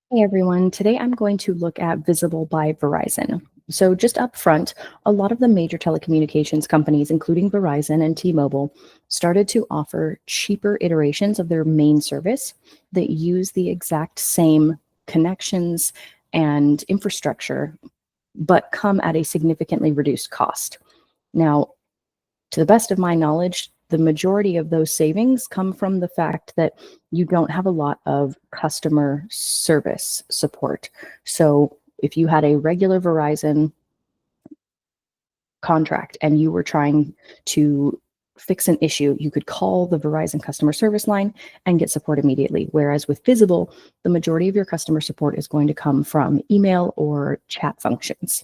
Hey everyone, today I'm going to look at Visible by Verizon. So just up front, a lot of the major telecommunications companies, including Verizon and T-Mobile, started to offer cheaper iterations of their main service that use the exact same connections and infrastructure, but come at a significantly reduced cost. Now, to the best of my knowledge, the majority of those savings come from the fact that you don't have a lot of customer service support. So if you had a regular Verizon contract and you were trying to fix an issue, you could call the Verizon customer service line and get support immediately. Whereas with Visible, the majority of your customer support is going to come from email or chat functions.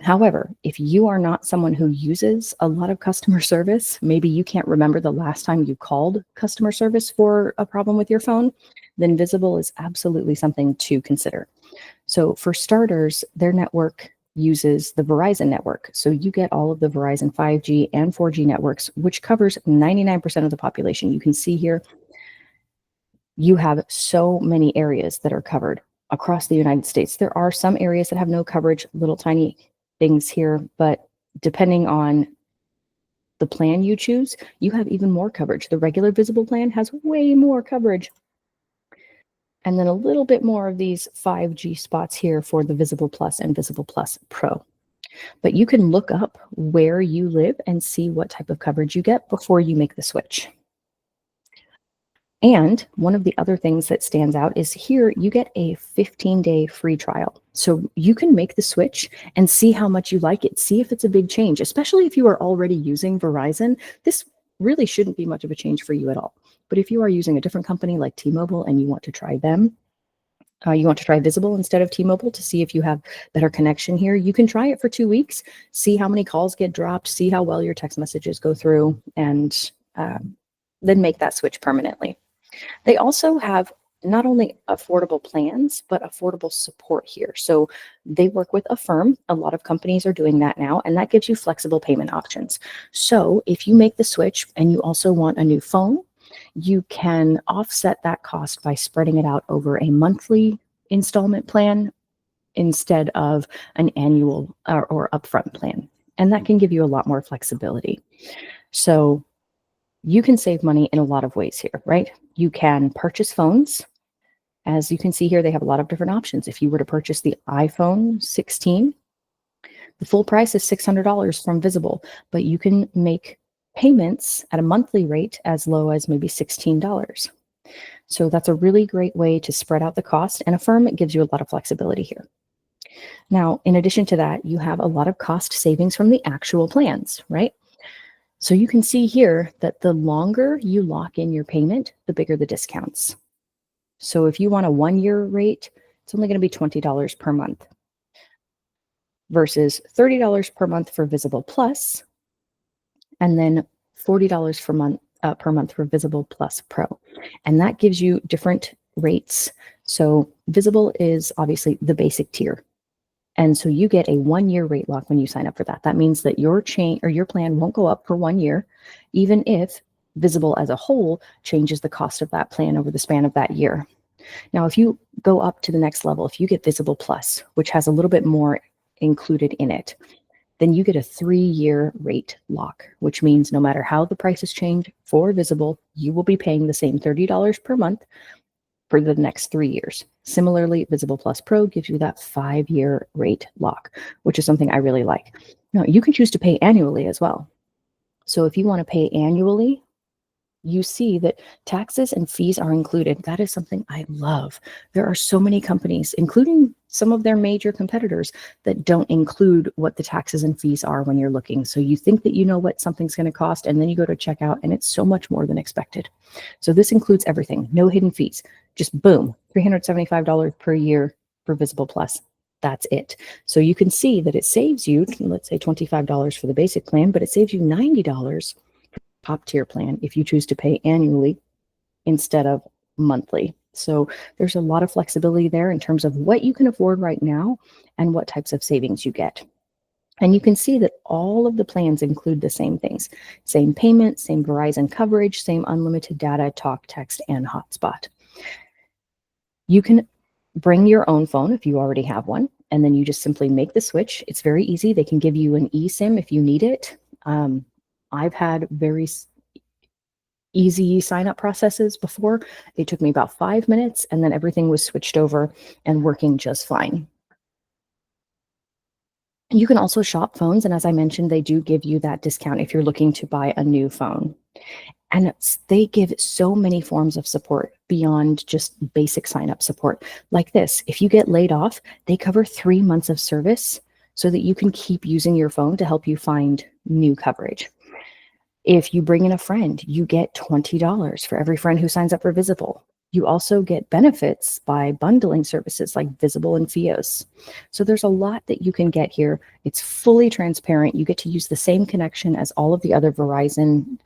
However, if you are not someone who uses a lot of customer service, maybe you can't remember the last time you called customer service for a problem with your phone, then Visible is absolutely something to consider. So for starters, their network uses the Verizon network. So you get all of the Verizon 5G and 4G networks, which covers 99% of the population. You can see here, you have so many areas that are covered across the United States. There are some areas that have no coverage, little tiny things here, but depending on the plan you choose, you have even more coverage. The regular Visible plan has way more coverage. And then a little bit more of these 5G spots here for the Visible Plus and Visible Plus Pro. But you can look up where you live and see what type of coverage you get before you make the switch. And one of the other things that stands out is here you get a 15-day free trial. So you can make the switch and see how much you like it, see if it's a big change, especially if you are already using Verizon. This really shouldn't be much of a change for you at all. But if you are using a different company like T-Mobile and you want to try them, you want to try Visible instead of T-Mobile to see if you have better connection here, you can try it for 2 weeks, see how many calls get dropped, see how well your text messages go through, and then make that switch permanently. They also have not only affordable plans, but affordable support here. So they work with Affirm. A lot of companies are doing that now, and that gives you flexible payment options. So if you make the switch and you also want a new phone, you can offset that cost by spreading it out over a monthly installment plan instead of an annual or upfront plan. And that can give you a lot more flexibility. So you can save money in a lot of ways here, right? You can purchase phones. As you can see here, they have a lot of different options. If you were to purchase the iPhone 16, the full price is $600 from Visible, but you can make payments at a monthly rate as low as maybe $16. So that's a really great way to spread out the cost, and Affirm gives you a lot of flexibility here. Now, in addition to that, you have a lot of cost savings from the actual plans, right? So you can see here that the longer you lock in your payment, the bigger the discounts. So if you want a 1-year rate, it's only going to be $20 per month versus $30 per month for Visible Plus, and then $40 per month for Visible Plus Pro. And that gives you different rates. So Visible is obviously the basic tier. And so you get a 1-year rate lock when you sign up for that. That means that your plan won't go up for 1 year, even if Visible as a whole changes the cost of that plan over the span of that year. Now, if you go up to the next level, if you get Visible Plus, which has a little bit more included in it, then you get a 3-year rate lock, which means no matter how the prices change for Visible, you will be paying the same $30 per month for the next 3 years. Similarly, Visible Plus Pro gives you that 5-year rate lock, which is something I really like. Now, you can choose to pay annually as well. So if you want to pay annually, you see that taxes and fees are included. That is something I love. There are so many companies, including some of their major competitors, that don't include what the taxes and fees are when you're looking. So you think that you know what something's going to cost, and then you go to checkout and it's so much more than expected. So this includes everything, no hidden fees, just boom, $375 per year for Visible Plus. That's it. So you can see that it saves you, let's say $25 for the basic plan, but it saves you $90 top tier plan if you choose to pay annually instead of monthly. So there's a lot of flexibility there in terms of what you can afford right now and what types of savings you get. And you can see that all of the plans include the same things: same payment, same Verizon coverage, same unlimited data, talk, text, and hotspot. You can bring your own phone if you already have one, and then you just simply make the switch. It's very easy. They can give you an eSIM if you need it. I've had very easy sign up processes before. It took me about 5 minutes, and then everything was switched over and working just fine. You can also shop phones, and as I mentioned, they do give you that discount if you're looking to buy a new phone. And they give so many forms of support beyond just basic sign up support. Like this, if you get laid off, they cover 3 months of service so that you can keep using your phone to help you find new coverage. If you bring in a friend, you get $20 for every friend who signs up for Visible. You also get benefits by bundling services like Visible and Fios. So there's a lot that you can get here. It's fully transparent. You get to use the same connection as all of the other Verizon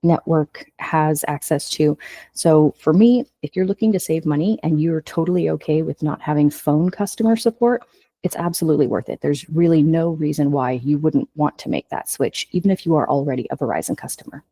network has access to. So for me, if you're looking to save money and you're totally okay with not having phone customer support, it's absolutely worth it. There's really no reason why you wouldn't want to make that switch, even if you are already a Verizon customer.